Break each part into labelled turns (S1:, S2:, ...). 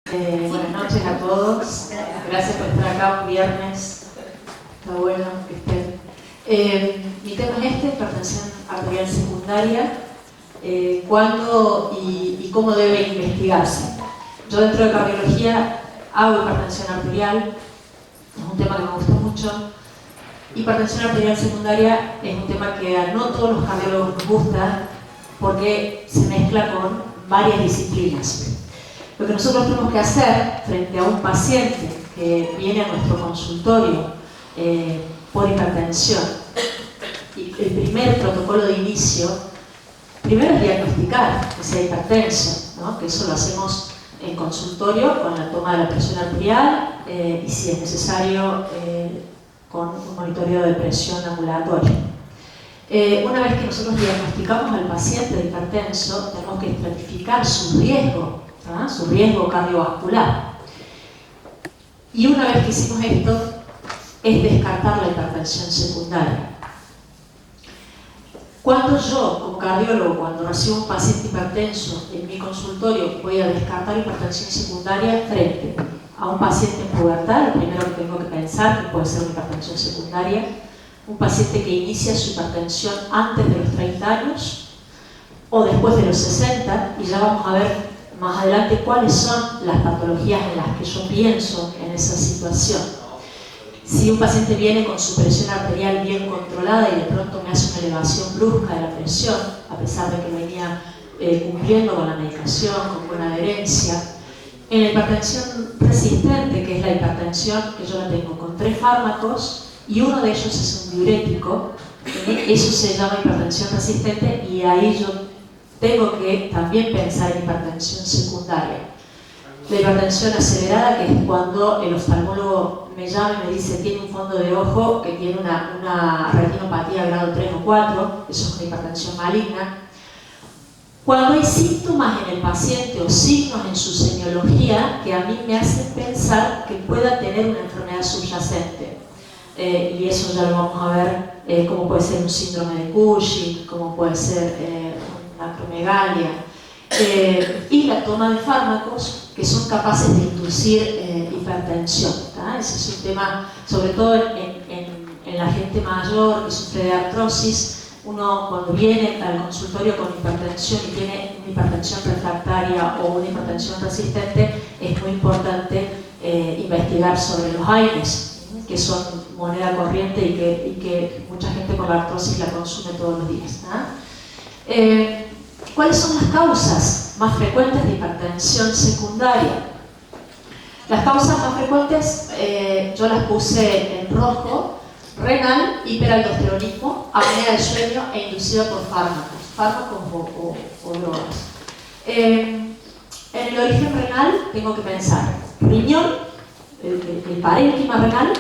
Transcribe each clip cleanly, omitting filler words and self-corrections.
S1: Buenas noches a todos. Gracias por estar acá un viernes. Está bueno que estén. Mi tema es hipertensión arterial secundaria. ¿Cuándo y cómo debe investigarse? Yo dentro de cardiología hago hipertensión arterial. Es un tema que me gusta mucho. Hipertensión arterial secundaria es un tema que a no todos los cardiólogos nos gusta porque se mezcla con varias disciplinas. Lo que nosotros tenemos que hacer frente a un paciente que viene a nuestro consultorio por hipertensión, y el primer protocolo de inicio, primero es diagnosticar que sea hipertenso, ¿no? Que eso lo hacemos en consultorio con la toma de la presión arterial y si es necesario con un monitoreo de presión ambulatoria. Una vez que nosotros diagnosticamos al paciente de hipertenso, tenemos que estratificar su riesgo cardiovascular. Y una vez que hicimos esto, es descartar la hipertensión secundaria. Cuando yo, como cardiólogo, cuando recibo un paciente hipertenso en mi consultorio, voy a descartar hipertensión secundaria frente a un paciente en pubertad, lo primero que tengo que pensar que puede ser una hipertensión secundaria, un paciente que inicia su hipertensión antes de los 30 años o después de los 60, y ya vamos a ver más adelante cuáles son las patologías en las que yo pienso en esa situación. Si un paciente viene con su presión arterial bien controlada y de pronto me hace una elevación brusca de la presión, a pesar de que venía cumpliendo con la medicación, con buena adherencia, en la hipertensión resistente, que es la hipertensión que yo la tengo con 3 fármacos y uno de ellos es un diurético, eso se llama hipertensión resistente, y ahí yo tengo que también pensar en hipertensión secundaria. La hipertensión acelerada, que es cuando el oftalmólogo me llama y me dice tiene un fondo de ojo que tiene una retinopatía grado 3 o 4, eso es una hipertensión maligna. Cuando hay síntomas en el paciente o signos en su semiología que a mí me hacen pensar que pueda tener una enfermedad subyacente. Y eso ya lo vamos a ver, como puede ser un síndrome de Cushing, como puede ser una acromegalia, y la toma de fármacos que son capaces de inducir hipertensión. Ese es un tema, sobre todo en la gente mayor que sufre de artrosis. Uno cuando viene al consultorio con hipertensión y tiene una hipertensión refractaria o una hipertensión resistente, es muy importante investigar sobre los AINES, que son moneda corriente y que mucha gente con la artrosis la consume todos los días. ¿Cuáles son las causas más frecuentes de hipertensión secundaria? Las causas más frecuentes yo las puse en rojo: renal, hiperaldosteronismo, apnea del sueño e inducida por fármacos o drogas. En el origen renal tengo que pensar riñón, el parénquima renal,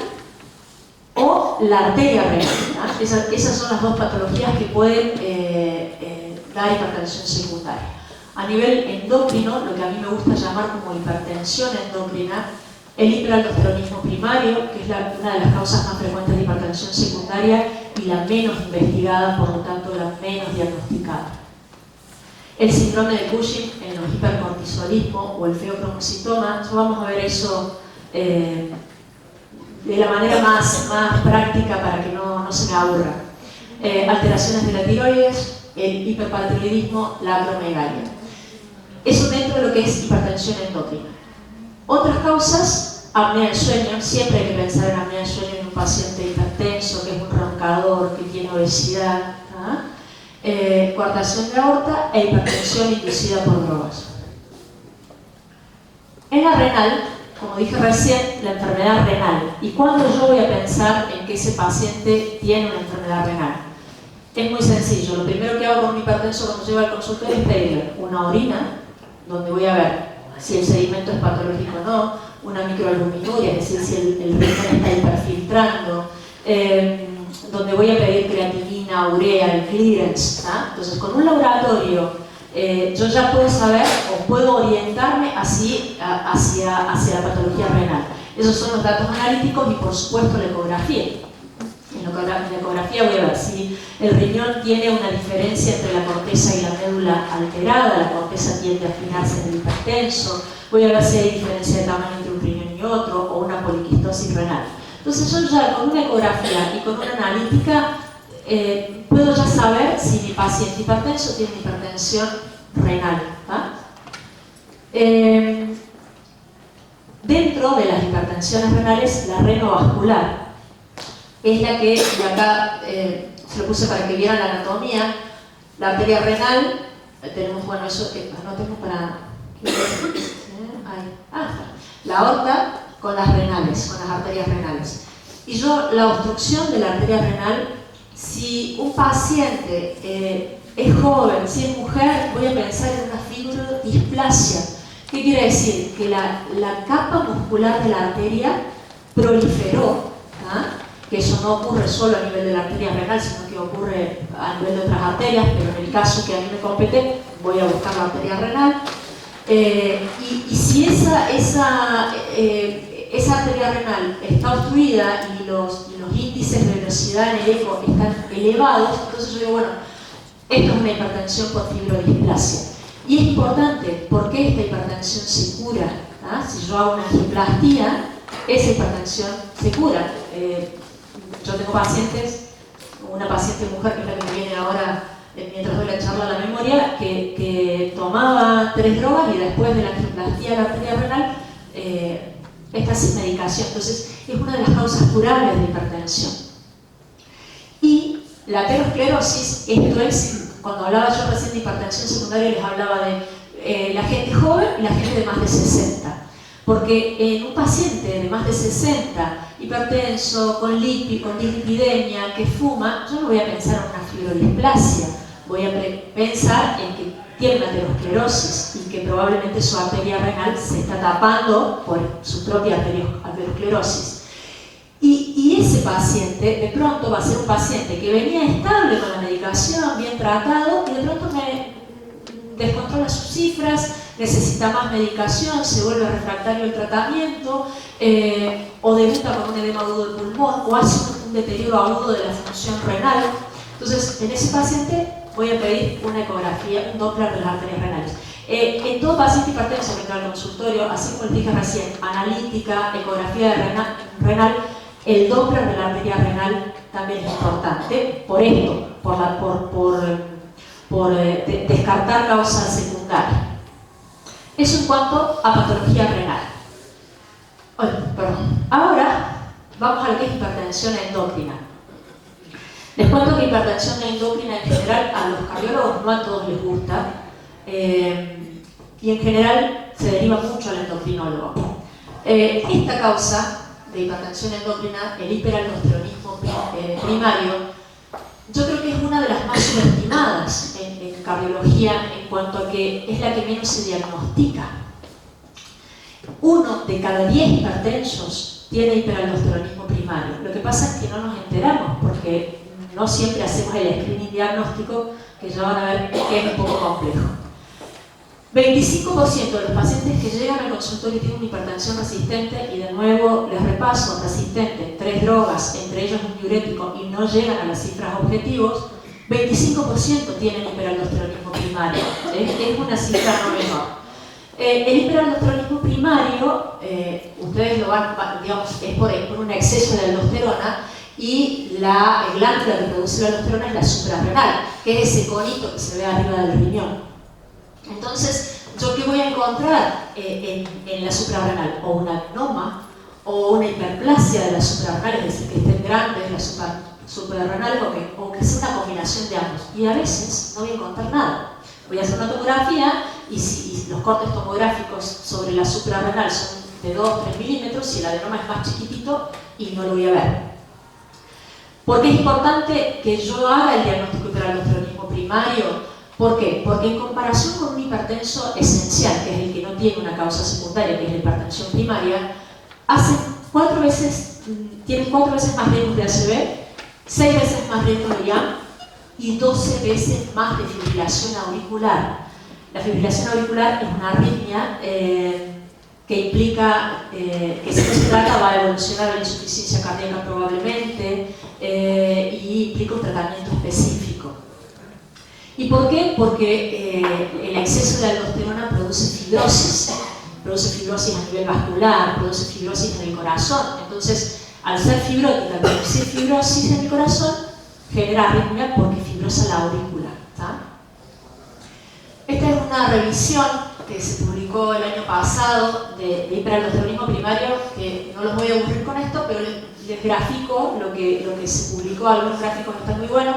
S1: o la arteria renal. Esas son las dos patologías que pueden dar hipertensión secundaria. A nivel endocrino, lo que a mí me gusta llamar como hipertensión endocrina, el hiperaldosteronismo primario, que es una de las causas más frecuentes de hipertensión secundaria y la menos investigada, por lo tanto la menos diagnosticada. El síndrome de Cushing en los hipercortisolismo o el feocromocitoma, ya vamos a ver eso de la manera más práctica para que no se me aburra. Alteraciones de la tiroides, el hiperparatiroidismo, la acromegalia. Eso dentro de lo que es hipertensión endocrina. Otras causas: apnea del sueño. Siempre hay que pensar en apnea del sueño en un paciente hipertenso, que es un roncador, que tiene obesidad, coartación de aorta e hipertensión inducida por drogas. En la renal, como dije recién, la enfermedad renal. ¿Y cuándo yo voy a pensar en que ese paciente tiene una enfermedad renal? Es muy sencillo. Lo primero que hago con un hipertenso cuando llego al consultorio es pedirle una orina, donde voy a ver si el sedimento es patológico o no, una microalbuminuria, es decir, si el riñón está hiperfiltrando, donde voy a pedir creatinina, urea, el clearance. Entonces, con un laboratorio yo ya puedo saber o puedo orientarme hacia la patología renal. Esos son los datos analíticos y, por supuesto, la ecografía. En la ecografía voy a ver si el riñón tiene una diferencia entre la corteza y la médula alterada, la corteza tiende a afinarse en el hipertenso, voy a ver si hay diferencia de tamaño entre un riñón y otro, o una poliquistosis renal. Entonces yo ya con una ecografía y con una analítica puedo ya saber si mi paciente hipertenso tiene hipertensión renal. Dentro de las hipertensiones renales, la renovascular es la que, y acá se lo puse para que vieran la anatomía, la arteria renal, tenemos, bueno, eso que anotemos para... la aorta con las renales, con las arterias renales. Y yo, la obstrucción de la arteria renal, si un paciente es joven, si es mujer, voy a pensar en una fibrodisplasia. ¿Qué quiere decir? Que la capa muscular de la arteria proliferó, que eso no ocurre solo a nivel de la arteria renal, sino que ocurre a nivel de otras arterias, pero en el caso que a mí me compete, voy a buscar la arteria renal. Y si esa arteria renal está obstruida y los índices de velocidad en el eco están elevados, entonces yo digo, bueno, esto es una hipertensión por fibrodisplasia. Y es importante, porque esta hipertensión se cura. Si yo hago una angioplastía, esa hipertensión se cura. Yo tengo pacientes, una paciente mujer que es la que me viene ahora mientras doy la charla a la memoria, que tomaba 3 drogas y después de la angioplastía de la arteria renal está sin medicación. Entonces es una de las causas curables de hipertensión. Y la aterosclerosis, esto es, cuando hablaba yo recién de hipertensión secundaria, les hablaba de la gente joven y la gente de más de 60. Porque en un paciente de más de 60, hipertenso, con dislipidemia, que fuma, yo no voy a pensar en una fibrodisplasia, voy a pensar en que tiene una aterosclerosis y que probablemente su arteria renal se está tapando por su propia aterosclerosis. Y ese paciente, de pronto, va a ser un paciente que venía estable con la medicación, bien tratado, y de pronto me descontrola sus cifras, necesita más medicación, se vuelve refractario el tratamiento, o debuta con un edema agudo del pulmón, o hace un deterioro agudo de la función renal. Entonces, en ese paciente voy a pedir una ecografía, un Doppler de las arterias renales. En todo paciente hipertenso que entra al consultorio, así como les dije recién, analítica, ecografía de renal, el Doppler de la arteria renal también es importante, por esto, por descartar causas secundarias. Eso en cuanto a patología renal. Ahora vamos a lo que es hipertensión endocrina. Les cuento que hipertensión endocrina en general a los cardiólogos no a todos les gusta, y en general se deriva mucho al endocrinólogo. Esta causa de hipertensión endocrina, el hiperaldosteronismo primario, yo creo que es una de las más subestimadas en cardiología en cuanto a que es la que menos se diagnostica. 1 de cada 10 hipertensos tiene hiperaldosteronismo primario. Lo que pasa es que no nos enteramos porque no siempre hacemos el screening diagnóstico, que ya van a ver que es un poco complejo. 25% de los pacientes que llegan al consultorio tienen una hipertensión resistente, y de nuevo les repaso, resistente, 3 drogas, entre ellos un diurético, y no llegan a las cifras objetivos. 25% tienen hiperaldosteronismo primario, es una cifra no menor. El hiperaldosteronismo primario, ustedes lo van, digamos, es por un exceso de aldosterona, y la glándula que produce la aldosterona es la suprarrenal, que es ese conito que se ve arriba del riñón. Entonces, ¿yo qué voy a encontrar en la suprarrenal? O un adenoma, o una hiperplasia de la suprarrenal, es decir, que estén grandes las suprarrenales, o que sea una combinación de ambos. Y a veces no voy a encontrar nada. Voy a hacer una tomografía, y si los cortes tomográficos sobre la suprarrenal son de 2-3 milímetros, si el adenoma es más chiquitito, y no lo voy a ver. ¿Por qué es importante que yo haga el diagnóstico de hiperaldosteronismo primario? ¿Por qué? Porque en comparación con un hipertenso esencial, que es el que no tiene una causa secundaria, que es la hipertensión primaria, tienen 4 veces más riesgos de ACV, 6 veces más riesgo de IAM y 12 veces más de fibrilación auricular. La fibrilación auricular es una arritmia que implica que si no se trata va a evolucionar a la insuficiencia cardíaca probablemente, y implica un tratamiento específico. ¿Y por qué? Porque el exceso de aldosterona produce fibrosis a nivel vascular, produce fibrosis en el corazón. Entonces, al ser fibrótica, al producir fibrosis en el corazón, genera arritmia porque fibrosa la aurícula. ¿Tá? Esta es una revisión que se publicó el año pasado de hiperaldosteronismo primario, que no los voy a aburrir con esto, pero les grafico lo que se publicó, algunos gráficos están muy buenos.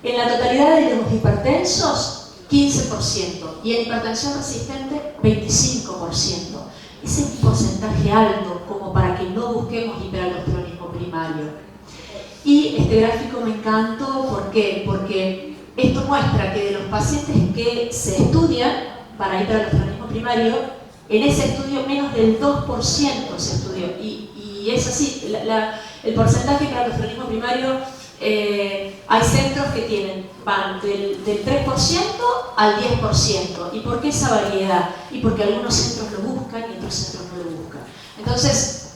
S1: En la totalidad de los hipertensos, 15%, y en hipertensión resistente, 25%. Ese es un porcentaje alto como para que no busquemos hiperaldosteronismo primario. Y este gráfico me encantó, ¿por qué? Porque esto muestra que de los pacientes que se estudian para hiperaldosteronismo primario, en ese estudio menos del 2% se estudió. Y es así, el porcentaje de hiperaldosteronismo primario, hay centros que van del 3% al 10%. ¿Y por qué esa variedad? Y porque algunos centros lo buscan y otros centros no lo buscan. Entonces,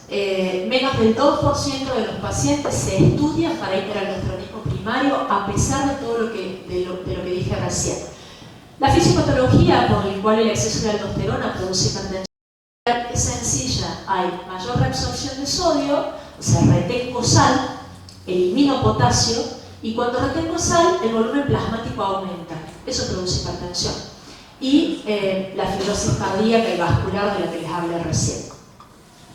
S1: menos del 2% de los pacientes se estudian para hiperaldosteronismo primario, a pesar de todo lo que dije recién. La fisiopatología por la cual el exceso de aldosterona produce hipertensión es sencilla. Hay mayor reabsorción de sodio, o sea, retengo sal, elimino potasio, y cuando retengo sal, el volumen plasmático aumenta. Eso produce hipertensión. Y la fibrosis cardíaca y vascular de la que les hablé recién.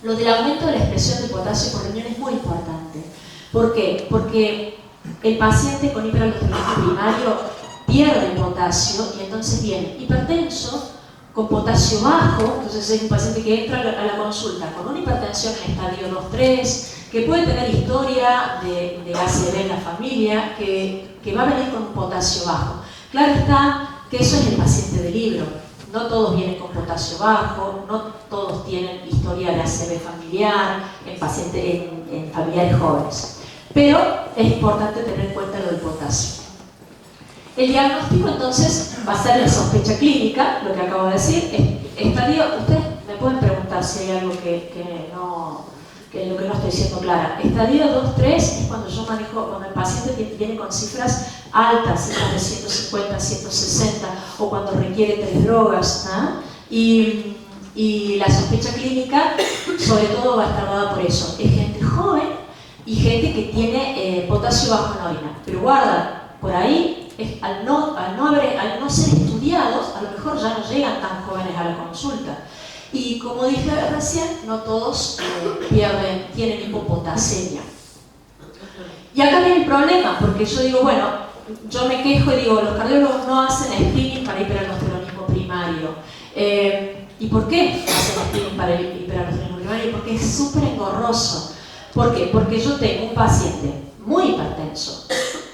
S1: Lo del aumento de la expresión de potasio por riñón es muy importante. ¿Por qué? Porque el paciente con hiperaldosteronismo primario pierde potasio y entonces viene hipertenso, con potasio bajo. Entonces es un paciente que entra a la consulta con una hipertensión en estadio 2-3, que puede tener historia de ACV en la familia, que va a venir con un potasio bajo. Claro está que eso es el paciente de libro. No todos vienen con potasio bajo, no todos tienen historia de ACV familiar en familiares jóvenes. Pero es importante tener en cuenta lo del potasio. El diagnóstico entonces va a ser la sospecha clínica, lo que acabo de decir. Estadio, ustedes me pueden preguntar si hay algo que lo que no estoy siendo clara. Estadio 2-3 es cuando yo manejo, cuando el paciente viene con cifras altas, cifras de 150, 160, o cuando requiere 3 drogas, ¿no? Y la sospecha clínica, sobre todo, va a estar dada por eso. Es gente joven y gente que tiene potasio bajo en orina. Pero guarda, por ahí, al no ser estudiados, a lo mejor ya no llegan tan jóvenes a la consulta. Y como dije recién, no todos tienen hipopotasemia. Y acá viene el problema, porque yo digo, bueno, yo me quejo y digo, los cardiólogos no hacen screening para hiperaldosteronismo primario. ¿Y por qué hacen screening para el hiperaldosteronismo primario? Porque es súper engorroso. ¿Por qué? Porque yo tengo un paciente muy hipertenso,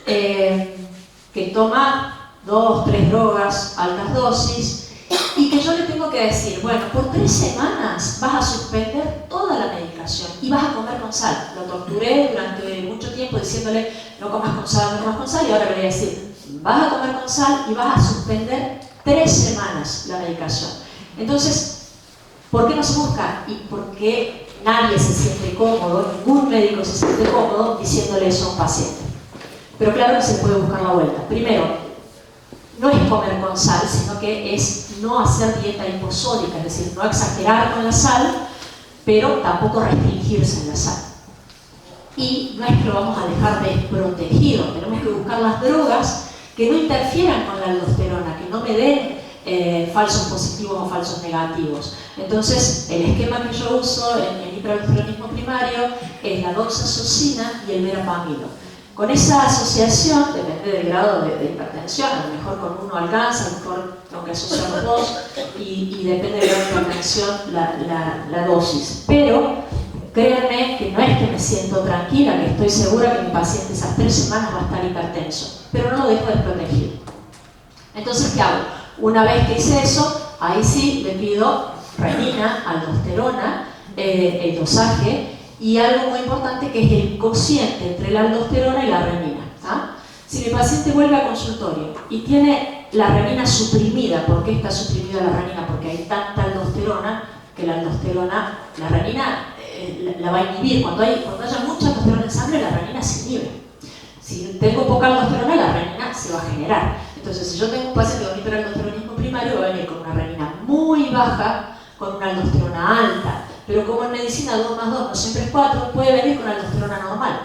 S1: que toma 2-3 drogas, altas dosis, y que yo le tengo que decir, bueno, por 3 semanas vas a suspender toda la medicación y vas a comer con sal. Lo torturé durante mucho tiempo diciéndole, no comas con sal, no comas con sal, y ahora le voy a decir, vas a comer con sal y vas a suspender 3 semanas la medicación. Entonces, ¿por qué no se busca? Y por qué nadie se siente cómodo, ningún médico se siente cómodo diciéndole eso a un paciente. Pero claro que se puede buscar la vuelta. Primero, no es comer con sal, sino que es no hacer dieta hiposódica, es decir, no exagerar con la sal, pero tampoco restringirse en la sal. Y no es que lo vamos a dejar desprotegido, tenemos que buscar las drogas que no interfieran con la aldosterona, que no me den falsos positivos o falsos negativos. Entonces, el esquema que yo uso en hiperaldosteronismo primario es la doxazosina y el verapamilo. Con esa asociación, depende del grado de hipertensión, a lo mejor con uno alcanza, a lo mejor tengo que asociar los dos, y depende del grado de hipertensión la dosis. Pero créanme que no es que me siento tranquila, que estoy segura que mi paciente esas 3 semanas va a estar hipertenso, pero no lo dejo desprotegido. Entonces, ¿qué hago? Una vez que hice eso, ahí sí le pido renina, aldosterona, el dosaje, y algo muy importante que es el cociente entre la aldosterona y la renina. ¿Ah? Si mi paciente vuelve a consultorio y tiene la renina suprimida, ¿por qué está suprimida la renina? Porque hay tanta aldosterona, que la aldosterona, la renina la va a inhibir. Cuando haya mucha aldosterona en sangre, la renina se inhibe. Si tengo poca aldosterona, la renina se va a generar. Entonces, si yo tengo un paciente con hiperaldosteronismo primario, va a venir con una renina muy baja, con una aldosterona alta. Pero como en medicina 2 más 2 no siempre es 4, puede venir con aldosterona normal.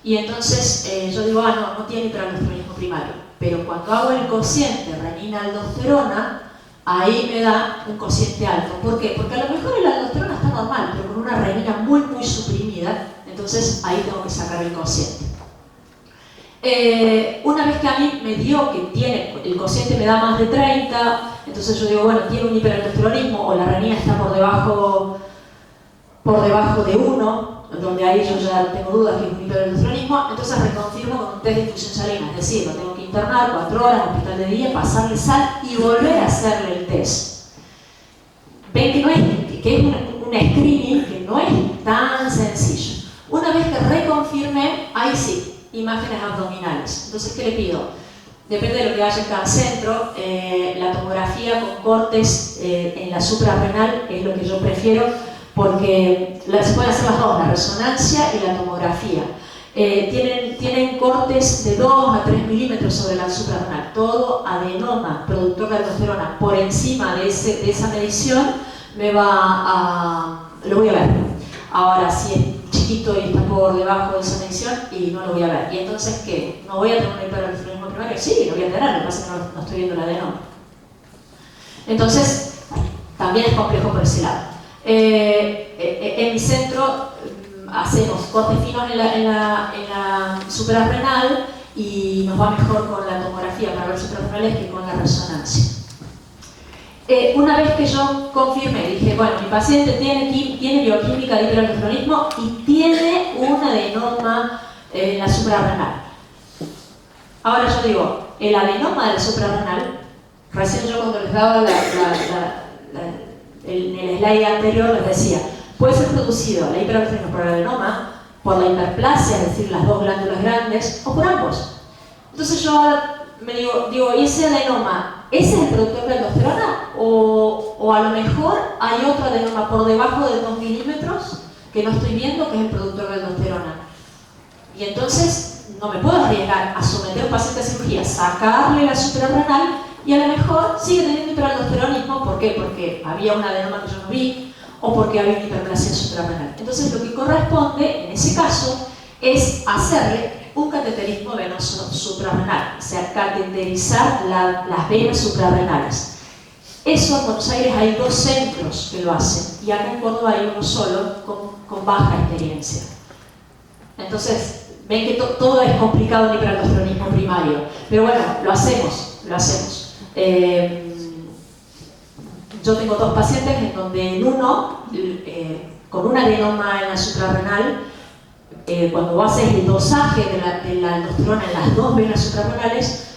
S1: Y entonces yo digo, no tiene hiperaldosteronismo primario. Pero cuando hago el cociente renina-aldosterona, ahí me da un cociente alto. ¿Por qué? Porque a lo mejor la aldosterona está normal, pero con una renina muy, muy suprimida, entonces ahí tengo que sacar el cociente. Una vez que a mí me dio que tiene, el cociente me da más de 30, entonces yo digo, bueno, tiene un hiperaldosteronismo o la renina está por debajo de 1, donde ahí yo ya tengo dudas que es un hiperaldosteronismo, entonces reconfirmo con un test de infusión salina, es decir, lo tengo que internar 4 horas, hospital de día, pasarle sal y volver a hacerle el test. Ven que, que es un screening que no es tan sencillo. Una vez que reconfirmé, ahí sí, imágenes abdominales. Entonces, ¿qué le pido? Depende de lo que haya en cada centro, la tomografía con cortes en la suprarrenal es lo que yo prefiero, porque se pueden hacer las dos, la resonancia y la tomografía. Tienen cortes de 2 a 3 milímetros sobre la suprarrenal, todo adenoma, productor de aldosterona, por encima de esa medición, lo voy a ver. Ahora, si es chiquito y está por debajo de esa medición, y no lo voy a ver. ¿Y entonces qué? ¿No voy a tener un hiperaldosteronismo primario? Sí, lo voy a tener, lo que pasa es que no estoy viendo el adenoma. Entonces, también es complejo por ese lado. En mi centro hacemos cortes finos en la suprarrenal y nos va mejor con la tomografía para ver suprarrenales que con la resonancia. Una vez que yo confirmé, dije, bueno, mi paciente tiene bioquímica de hiperaldosteronismo y tiene un adenoma en la suprarrenal. Ahora yo digo, el adenoma de la suprarrenal, recién yo cuando les daba en el slide anterior les decía, puede ser producido la hiperaldosteronismo por el adenoma, por la hiperplasia, es decir, las 2 glándulas grandes, o por ambos. Entonces yo ahora me digo, ¿y ese adenoma, ese es el productor de aldosterona? O a lo mejor hay otro adenoma por debajo de 2 milímetros que no estoy viendo que es el productor de aldosterona. Y entonces no me puedo arriesgar a someter a un paciente a cirugía, sacarle la suprarrenal y a lo mejor sigue teniendo hiperaldosteronismo. ¿Por qué? Porque había un adenoma que yo no vi o porque había una hiperplasia suprarrenal. Entonces lo que corresponde en ese caso es hacerle un cateterismo venoso suprarrenal, o sea, cateterizar las venas suprarrenales. Eso en Buenos Aires hay 2 centros que lo hacen y acá en Córdoba hay uno solo con baja experiencia. Entonces, ven que todo es complicado en hiperaldosteronismo primario, pero bueno, lo hacemos. Yo tengo 2 pacientes en donde en uno, con un adenoma en la suprarrenal, cuando haces el dosaje de la aldosterona en las 2 venas suprarrenales,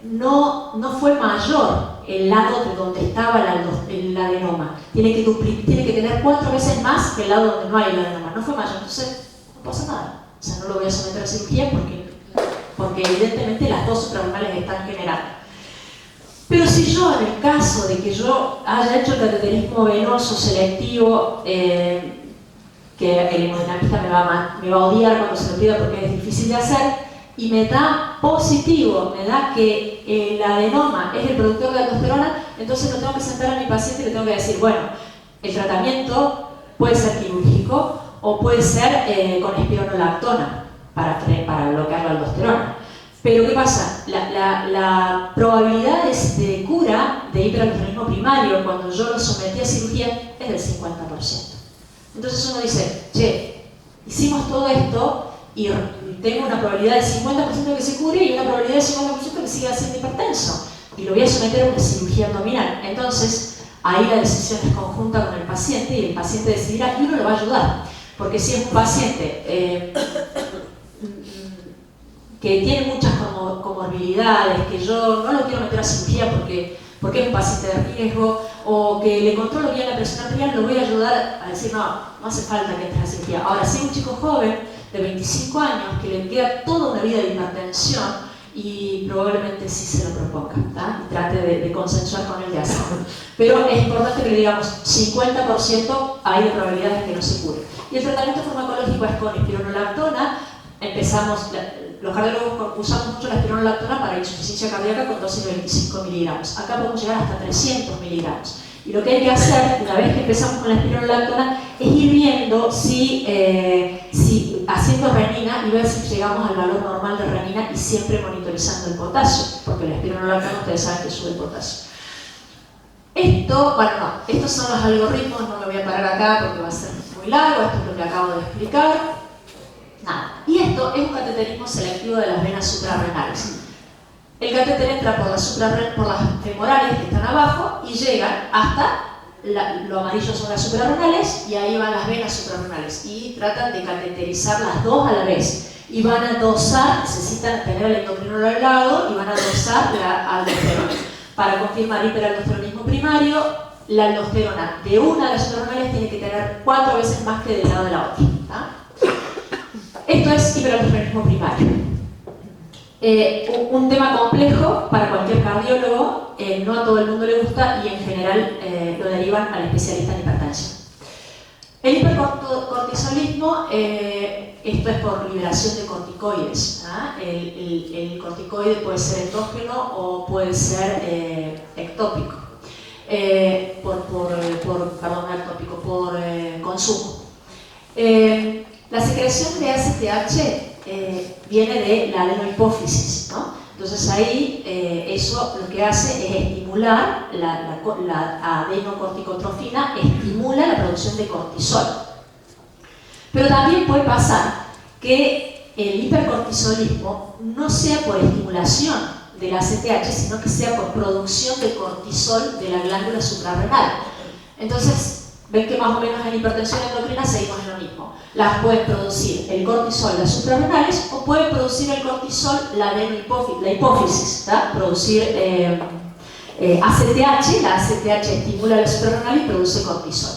S1: no fue mayor el lado de donde estaba el adenoma. Tiene que tener 4 veces más que el lado donde no hay el adenoma. No fue mayor, entonces no pasa nada. O sea, no lo voy a someter a cirugía porque evidentemente las 2 suprarrenales están generando. Pero si yo, en el caso de que yo haya hecho el cateterismo venoso selectivo, que el hemodinamista me va a odiar cuando se lo pida porque es difícil de hacer, y me da positivo, me da que el adenoma es el productor de aldosterona, entonces lo tengo que sentar a mi paciente y le tengo que decir, bueno, el tratamiento puede ser quirúrgico o puede ser con espironolactona para bloquear la aldosterona. Pero ¿qué pasa? La probabilidad de cura de hiperaldosteronismo primario cuando yo lo sometí a cirugía es del 50%. Entonces uno dice, che, hicimos todo esto y tengo una probabilidad del 50% de que se cure y una probabilidad del 50% de que siga siendo hipertenso. Y lo voy a someter a una cirugía abdominal. Entonces, ahí la decisión es conjunta con el paciente y el paciente decidirá y uno lo va a ayudar. Porque si es un paciente que tiene muchas comorbilidades, que yo no lo quiero meter a cirugía porque es un paciente de riesgo, o que le controlo bien la presión arterial, lo voy a ayudar a decir, no hace falta que entres a cirugía. Ahora, si es un chico joven de 25 años que le queda toda una vida de hipertensión, y probablemente sí se lo proponga, ¿tá? Y trate de consensuar con él de hacerlo. Pero es importante que le digamos 50% hay de probabilidades que no se cure. Y el tratamiento farmacológico es con espironolactona. Los cardiólogos usamos mucho la espironolactona para insuficiencia cardíaca con dosis de 25 miligramos. Acá podemos llegar hasta 300 miligramos. Y lo que hay que hacer, una vez que empezamos con la espironolactona, es ir viendo si haciendo renina y ver si llegamos al valor normal de renina y siempre monitorizando el potasio, porque la espironolactona ustedes saben que sube el potasio. Estos son los algoritmos, no lo voy a parar acá porque va a ser muy largo, esto es lo que acabo de explicar. Nada. Y esto es un cateterismo selectivo de las venas suprarrenales. El catéter entra por las femorales que están abajo y llegan hasta, lo amarillo son las suprarrenales y ahí van las venas suprarrenales y tratan de cateterizar las dos a la vez. Y van a dosar, necesitan tener el endocrinólogo al lado y van a dosar la aldosterona. Para confirmar hiperaldosteronismo primario, la aldosterona de una de las suprarrenales tiene que tener 4 veces más que del lado de la otra. Esto es hiperaldosteronismo primario. Un tema complejo para cualquier cardiólogo, no a todo el mundo le gusta y en general lo derivan al especialista en hipertensión. El hipercortisolismo, esto es por liberación de corticoides. El corticoide puede ser endógeno o puede ser ectópico, por consumo. La secreción de ACTH viene de la adenohipófisis, ¿no? Entonces ahí eso lo que hace es estimular la adenocorticotrofina, estimula la producción de cortisol. Pero también puede pasar que el hipercortisolismo no sea por estimulación del ACTH, sino que sea por producción de cortisol de la glándula suprarrenal. Entonces, ven que más o menos en hipertensión endocrina seguimos en lo mismo. Las pueden producir el cortisol las suprarrenales o puede producir el cortisol la hipófisis, ¿tá? Producir ACTH, la ACTH estimula la suprarrenal y produce cortisol.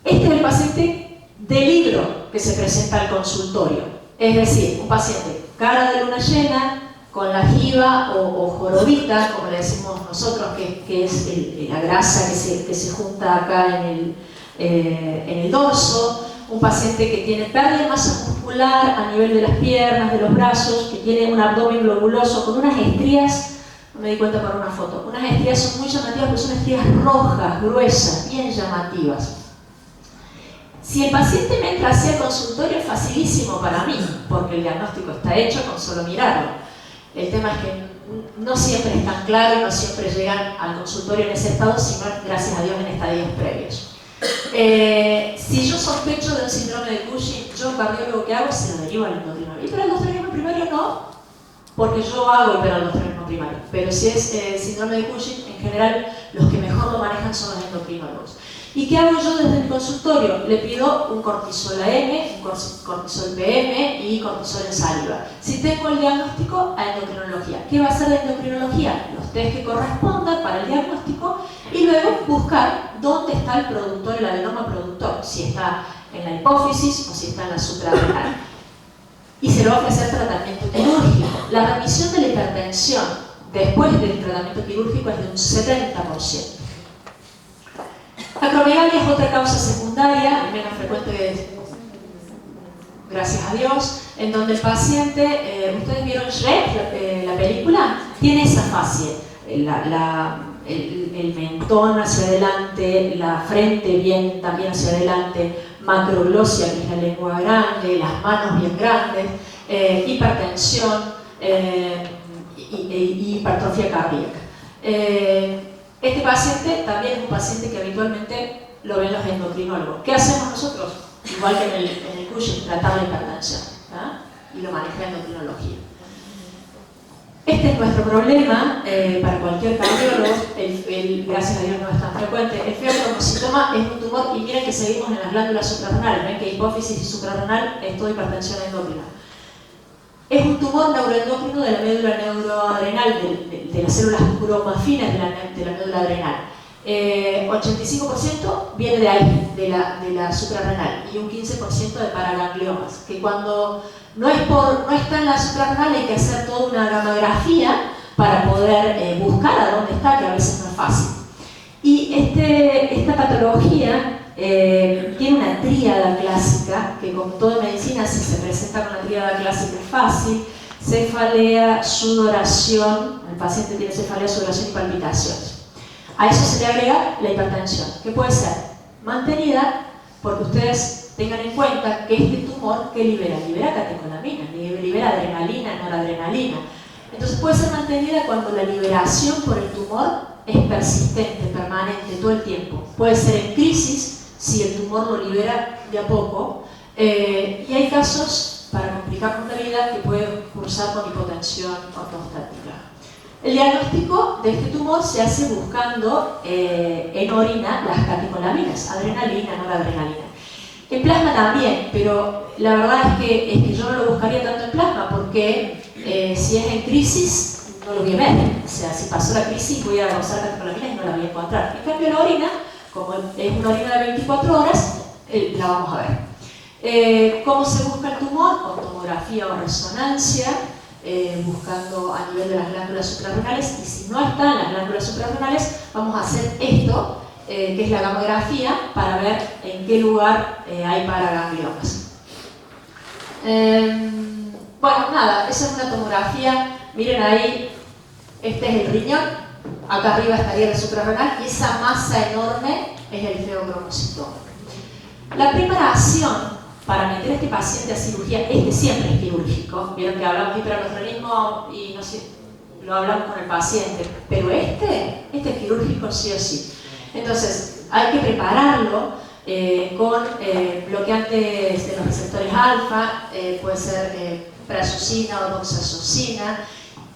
S1: Este es el paciente de libro que se presenta al consultorio. Es decir, un paciente cara de luna llena, con la jiba o jorobita, como le decimos nosotros, que es la grasa que se junta acá en el dorso, un paciente que tiene pérdida de masa muscular a nivel de las piernas, de los brazos, que tiene un abdomen globuloso con unas estrías, no me di cuenta por una foto, unas estrías son muy llamativas, pero son estrías rojas, gruesas, bien llamativas. Si el paciente me entra hacia el consultorio es facilísimo para mí, porque el diagnóstico está hecho con solo mirarlo. El tema es que no siempre es tan claro y no siempre llegan al consultorio en ese estado, sino, gracias a Dios, en estadios previos. Si yo sospecho de un síndrome de Cushing, yo, cardiólogo, ¿qué hago? Se lo derivo al endocrinólogo. Hiperaldosteronismo primario no, porque yo hago hiperaldosteronismo primario. Pero si es síndrome de Cushing, en general, los que mejor lo manejan son los endocrinólogos. ¿Y qué hago yo desde el consultorio? Le pido un cortisol AM, un cortisol PM y cortisol en saliva. Si tengo el diagnóstico, a endocrinología. ¿Qué va a hacer la endocrinología? Los test que correspondan para el diagnóstico y luego buscar dónde está el productor, el adenoma productor, si está en la hipófisis o si está en la suprarrenal. Y se le va a ofrecer tratamiento quirúrgico. La remisión de la hipertensión después del tratamiento quirúrgico es de un 70%. La acromegalia es otra causa secundaria, menos frecuente, gracias a Dios, en donde el paciente, ¿ustedes vieron Shrek, la película? Tiene esa fascia, el mentón hacia adelante, la frente bien también hacia adelante, macroglossia, que es la lengua grande, las manos bien grandes, hipertensión y hipertrofia cardíaca. Este paciente también es un paciente que habitualmente lo ven los endocrinólogos. ¿Qué hacemos nosotros? Igual que en el Cushing, tratar la hipertensión, ¿verdad? Y lo maneja endocrinología. Este es nuestro problema para cualquier cardiólogo. Gracias a Dios no es tan frecuente. El feocromocitoma es un tumor y miren que seguimos en las glándulas suprarrenales. Ven que hipófisis y suprarrenal es todo hipertensión endocrina. Es un tumor neuroendocrino de la médula neuroadrenal, de las células cromafinas de la médula adrenal. 85% viene de ahí, de la suprarrenal, y un 15% de paragangliomas, que cuando no está en la suprarrenal hay que hacer toda una gamografía para poder buscar a dónde está, que a veces no es fácil. patología tiene una tríada clásica, que como toda medicina, si se presenta con la tríada clásica es fácil: cefalea, sudoración, el paciente tiene cefalea, sudoración y palpitaciones. A eso se le agrega la hipertensión, que puede ser mantenida, porque ustedes tengan en cuenta que este tumor, ¿qué libera? Libera catecolamina, libera adrenalina, noradrenalina. Entonces puede ser mantenida cuando la liberación por el tumor es persistente, permanente, todo el tiempo. Puede ser en crisis, si el tumor lo libera de a poco, y hay casos, para complicarnos la vida, que puede cursar con hipotensión ortostática. El diagnóstico de este tumor se hace buscando en orina las catecolaminas, adrenalina, noradrenalina. En plasma también, pero la verdad es que yo no lo buscaría tanto en plasma, porque si es en crisis, no lo voy a ver. O sea, si pasó la crisis, voy a usar catecolaminas y no la voy a encontrar. En cambio, la orina, como es una orina de 24 horas, la vamos a ver. ¿Cómo se busca el tumor? Con tomografía o resonancia, buscando a nivel de las glándulas suprarrenales, y si no están las glándulas suprarrenales, vamos a hacer esto, que es la gamografía, para ver en qué lugar hay paragangliomas. Bueno, nada, esa es una tomografía. Miren ahí, este es el riñón, acá arriba estaría la suprarrenal, y esa masa enorme es el feocromocitoma. La preparación para meter a este paciente a cirugía, este siempre es quirúrgico. Vieron que hablamos de hiperaldosteronismo y no sé, lo hablamos con el paciente, pero este es quirúrgico sí o sí. Entonces, hay que prepararlo con bloqueantes de los receptores alfa, puede ser prazosin o doxazosina,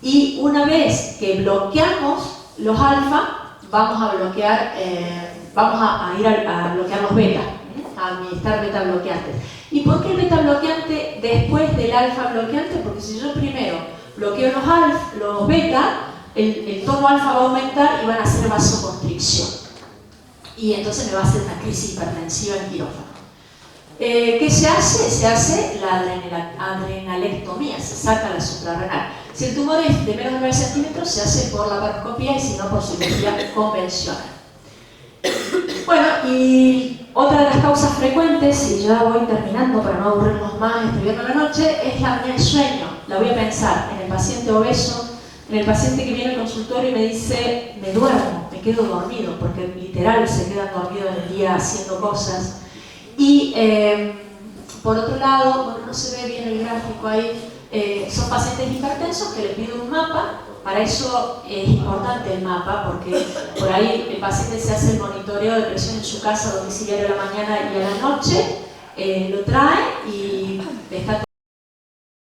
S1: y una vez que bloqueamos los alfa, vamos a bloquear, vamos a ir a bloquear los beta, a administrar beta bloqueantes. ¿Y por qué el beta bloqueante después del alfa bloqueante? Porque si yo primero bloqueo los beta, el tono alfa va a aumentar y van a hacer vasoconstricción. Y entonces me va a hacer una crisis hipertensiva en quirófano. ¿Qué se hace? Se hace la adrenalectomía, se saca la suprarrenal. Si el tumor es de menos de 9 centímetros, se hace por laparoscopía, y si no, por cirugía convencional. Bueno, y otra de las causas frecuentes, y ya voy terminando para no aburrirnos más estudiando la noche, es la apnea del sueño. La voy a pensar en el paciente obeso, en el paciente que viene al consultorio y me dice: me duermo, me quedo dormido, porque literal se quedan dormidos en el día haciendo cosas. Y por otro lado, bueno, no se ve bien el gráfico ahí, son pacientes hipertensos que les pido un mapa. Para eso es importante el mapa, porque por ahí el paciente se hace el monitoreo de presión en su casa domiciliario a la mañana y a la noche, lo trae y está todo.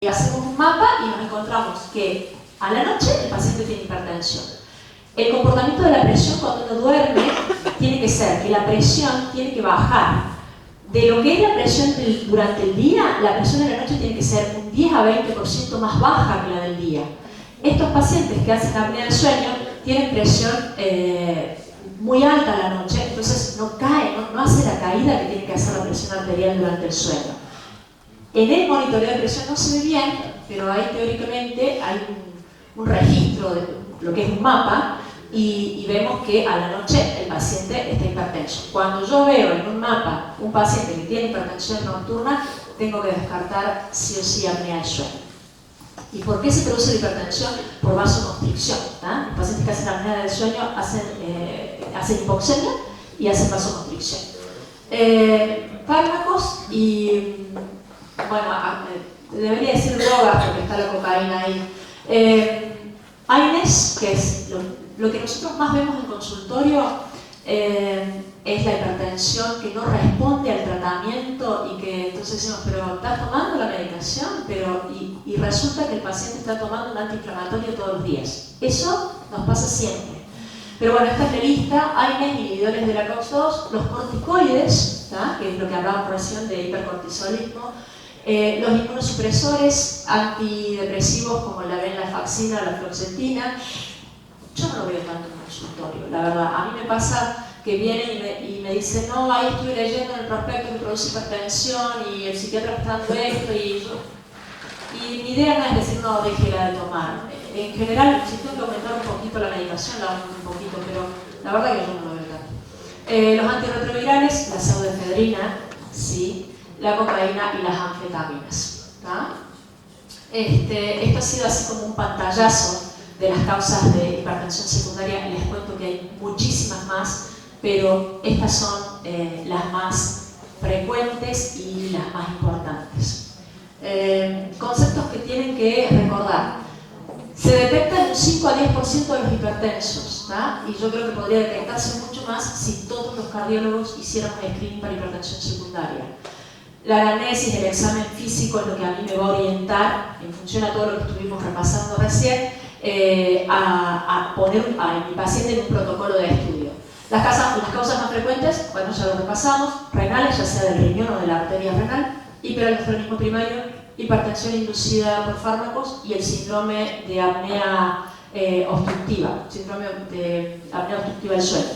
S1: Y hacemos un mapa y nos encontramos que a la noche el paciente tiene hipertensión. El comportamiento de la presión cuando uno duerme tiene que ser que la presión tiene que bajar. De lo que es la presión durante el día, la presión en la noche tiene que ser un 10 a 20% más baja que la del día. Estos pacientes que hacen apnea del sueño tienen presión muy alta a la noche, entonces no cae, no hace la caída que tiene que hacer la presión arterial durante el sueño. En el monitoreo de presión no se ve bien, pero ahí teóricamente hay un registro de lo que es un mapa, y vemos que a la noche el paciente está hipertenso. Cuando yo veo en un mapa un paciente que tiene hipertensión nocturna, tengo que descartar sí o sí apnea del sueño. ¿Y por qué se produce la hipertensión? Por vasoconstricción. Los pacientes que hacen apnea del sueño hacen hipoxemia y hacen vasoconstricción. Fármacos y, bueno, debería decir drogas porque está la cocaína ahí. AINES, que es lo que nosotros más vemos en consultorio, es la hipertensión que no responde al tratamiento, y que entonces decimos: pero ¿estás tomando la medicación? Y resulta que el paciente está tomando un antiinflamatorio todos los días. Eso nos pasa siempre. Pero bueno, esta es la lista: AINES, inhibidores de la COX-2, los corticoides, que es lo que hablábamos recién de hipercortisolismo, los inmunosupresores antidepresivos como la venlafaxina o la fluoxetina. Yo no lo veo tanto en el consultorio, la verdad. A mí me pasa que vienen y me dicen: no, ahí estuve leyendo en el prospecto que produce hipertensión y el psiquiatra está dando esto, y mi idea no es decir: no, déjela de tomar. En general, si tengo que aumentar un poquito la medicación, la aumento un poquito, pero la verdad que yo no lo veo tanto. Los antirretrovirales, la pseudoefedrina, sí, la cocaína y las anfetaminas. Esto ha sido así como un pantallazo de las causas de hipertensión secundaria. Les cuento que hay muchísimas más, pero estas son las más frecuentes y las más importantes. Conceptos que tienen que recordar. Se detecta un 5 a 10% de los hipertensos, y yo creo que podría detectarse mucho más si todos los cardiólogos hiciéramos screening para hipertensión secundaria. La anamnesis, el examen físico es lo que a mí me va a orientar, en función a todo lo que estuvimos repasando recién, a poner a mi paciente en un protocolo de estudio. Las causas más frecuentes, bueno, ya lo repasamos, renales, ya sea del riñón o de la arteria renal, hiperaldosteronismo primario, hipertensión inducida por fármacos y el síndrome de apnea obstructiva, síndrome de apnea obstructiva del sueño.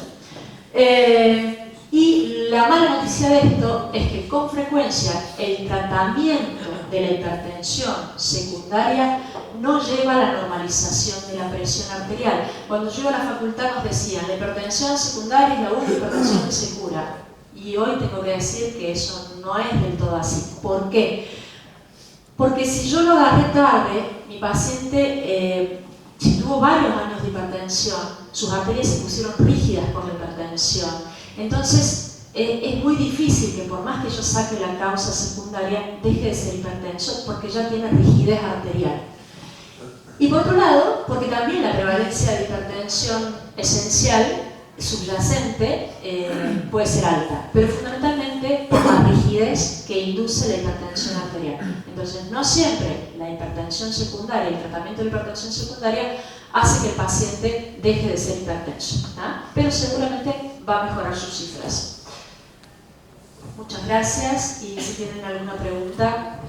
S1: Y la mala noticia de esto es que con frecuencia el tratamiento de la hipertensión secundaria no lleva a la normalización de la presión arterial. Cuando yo a la facultad nos decían, la hipertensión secundaria es la única hipertensión que se cura. Y hoy tengo que decir que eso no es del todo así. ¿Por qué? Porque si yo lo agarré tarde, mi paciente, si tuvo varios años de hipertensión, sus arterias se pusieron rígidas por la hipertensión. Entonces, es muy difícil que por más que yo saque la causa secundaria, deje de ser hipertenso porque ya tiene rigidez arterial. Y por otro lado, porque también la prevalencia de hipertensión esencial, subyacente, puede ser alta, pero fundamentalmente por la rigidez que induce la hipertensión arterial. Entonces, no siempre la hipertensión secundaria, el tratamiento de hipertensión secundaria hace que el paciente deje de ser hipertenso, pero seguramente va a mejorar sus cifras. Muchas gracias y si tienen alguna pregunta.